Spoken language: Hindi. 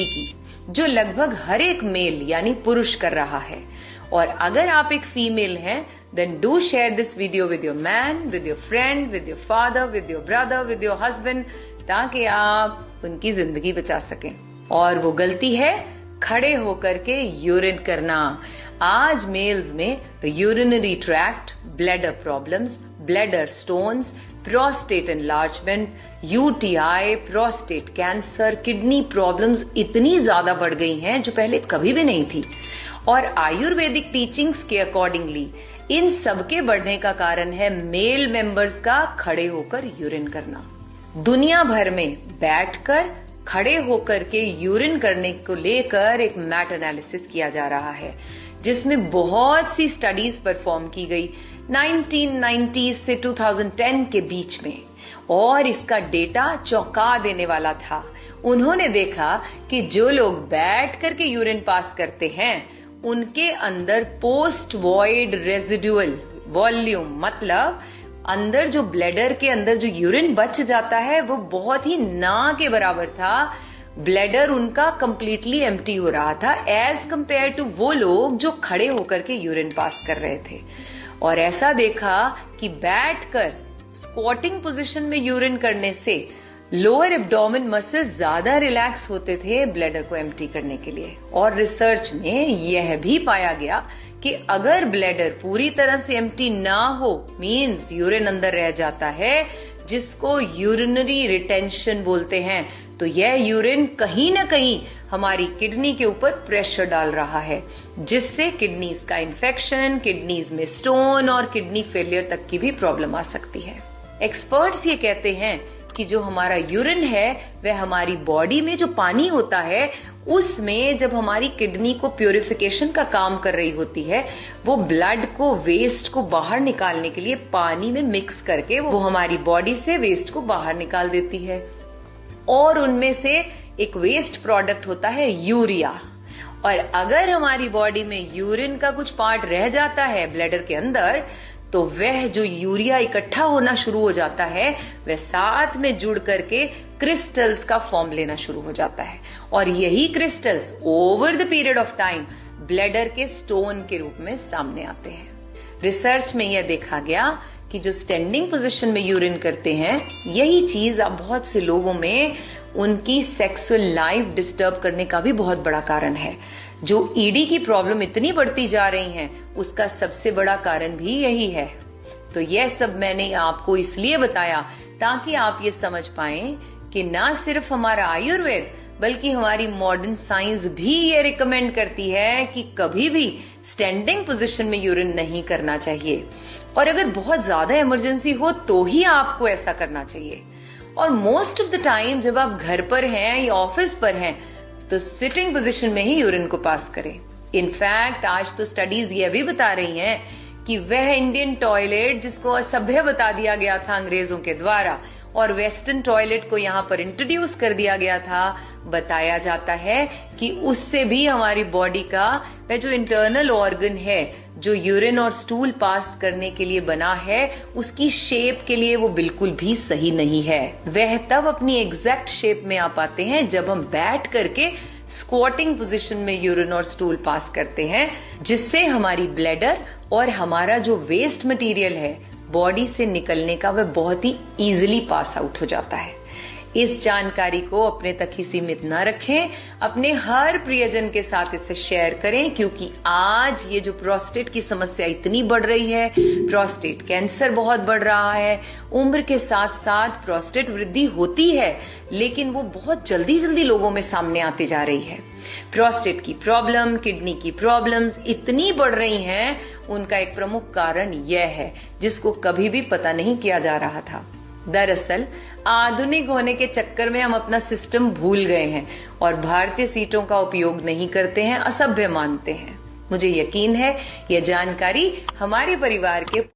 की, जो लगभग हर एक मेल यानी पुरुष कर रहा है। और अगर आप एक फीमेल हैं, then do share this video with your man, with your friend, with your father, with your brother, with your husband, ताकि आप उनकी जिंदगी बचा सकें। और वो गलती है खड़े होकर के यूरिन करना। आज मेल्स में urinary tract, bladder problems, bladder stones, prostate enlargement, UTI, prostate cancer, kidney problems इतनी ज्यादा बढ़ गई हैं जो पहले कभी भी नहीं थी। और आयुर्वेदिक टीचिंग्स के अकॉर्डिंगली इन सबके बढ़ने का कारण है मेल मेंबर्स का खड़े होकर यूरिन करना। दुनिया भर में बैठकर खड़े होकर के यूरिन करने को लेकर एक मैट एनालिसिस किया जा रहा है, जिसमें बहुत सी स्टडीज परफॉर्म की गई 1990 से 2010 के बीच में, और इसका डेटा चौंका देने वाला था। उन्होंने देखा कि जो लोग बैठ करके यूरिन पास करते हैं उनके अंदर पोस्ट वॉइड रेजिडुअल वॉल्यूम, मतलब अंदर जो ब्लैडर के अंदर जो यूरिन बच जाता है वो बहुत ही ना के बराबर था। ब्लैडर उनका कंप्लीटली एम्प्टी हो रहा था एज कंपेयर टू वो लोग जो खड़े होकर के यूरिन पास कर रहे थे। और ऐसा देखा कि बैठकर स्क्वाटिंग पोजीशन में यूरिन करने से लोअर एब्डोमेन मसल्स ज्यादा रिलैक्स होते थे ब्लैडर को एम्प्टी करने के लिए। और रिसर्च में यह भी पाया गया कि अगर ब्लैडर पूरी तरह से एम्प्टी ना हो, मींस यूरिन अंदर रह जाता है, जिसको यूरिनरी रिटेंशन बोलते हैं, तो यह यूरिन कहीं ना कहीं हमारी किडनी के ऊपर प्रेशर डाल रहा है, जिससे किडनीज का इन्फेक्शन, किडनीज में स्टोन और किडनी फेलियर तक की भी प्रॉब्लम आ सकती है। एक्सपर्ट्स ये कहते हैं कि जो हमारा यूरिन है वह हमारी बॉडी में जो पानी होता है उसमें जब हमारी किडनी को प्यूरिफिकेशन का काम कर रही होती है, वो ब्लड को, वेस्ट को बाहर निकालने के लिए पानी में मिक्स करके वो हमारी बॉडी से वेस्ट को बाहर निकाल देती है। और उनमें से एक वेस्ट प्रोडक्ट होता है यूरिया। और अगर हमारी बॉडी में यूरिन का कुछ पार्ट रह जाता है ब्लैडर के अंदर, तो वह जो यूरिया इकट्ठा होना शुरू हो जाता है वह साथ में जुड़ करके क्रिस्टल्स का फॉर्म लेना शुरू हो जाता है। और यही crystals over the period of time bladder के स्टोन के रूप में सामने आते हैं। रिसर्च में यह देखा गया कि जो स्टैंडिंग पोजीशन में यूरिन करते हैं, यही चीज अब बहुत से लोगों में उनकी सेक्सुअल लाइफ डिस्टर्ब करने का भी बहुत बड़ा कारण है। जो ईडी की प्रॉब्लम इतनी बढ़ती जा रही है उसका सबसे बड़ा कारण भी यही है। तो यह सब मैंने आपको इसलिए बताया ताकि आप ये समझ पाएं कि ना सिर्फ हमारा आयुर्वेद बल्कि हमारी मॉडर्न साइंस भी ये रिकमेंड करती है कि कभी भी स्टैंडिंग पोजीशन में यूरिन नहीं करना चाहिए। और अगर बहुत ज्यादा इमरजेंसी हो तो ही आपको ऐसा करना चाहिए। और मोस्ट ऑफ द टाइम जब आप घर पर हैं या ऑफिस पर हैं तो सिटिंग पोजीशन में ही यूरिन को पास करें। इनफैक्ट आज तो स्टडीज ये भी बता रही हैं कि वह इंडियन टॉयलेट जिसको असभ्य बता दिया गया था अंग्रेजों के द्वारा और वेस्टर्न टॉयलेट को यहाँ पर इंट्रोड्यूस कर दिया गया था, बताया जाता है कि उससे भी हमारी बॉडी का वह जो इंटरनल ऑर्गन है जो यूरिन और स्टूल पास करने के लिए बना है, उसकी शेप के लिए वो बिल्कुल भी सही नहीं है। वह तब अपनी एग्जैक्ट शेप में आ पाते हैं जब हम बैठ करके स्क्वाटिंग पोजीशन में यूरिन और स्टूल पास करते हैं, जिससे हमारी ब्लैडर और हमारा जो वेस्ट मटेरियल है बॉडी से निकलने का वह बहुत ही इजीली पास आउट हो जाता है। इस जानकारी को अपने तक ही सीमित न रखें, अपने हर प्रियजन के साथ इसे शेयर करें, क्योंकि आज ये जो प्रोस्टेट की समस्या इतनी बढ़ रही है, प्रोस्टेट कैंसर बहुत बढ़ रहा है, उम्र के साथ साथ प्रोस्टेट वृद्धि होती है लेकिन वो बहुत जल्दी जल्दी लोगों में सामने आती जा रही है। प्रोस्टेट की प्रॉब्लम, किडनी की प्रॉब्लम्स इतनी बढ़ रही हैं, उनका एक प्रमुख कारण यह है जिसको कभी भी पता नहीं किया जा रहा था। दरअसल आधुनिक होने के चक्कर में हम अपना सिस्टम भूल गए हैं और भारतीय सीटों का उपयोग नहीं करते हैं, असभ्य मानते हैं। मुझे यकीन है यह जानकारी हमारे परिवार के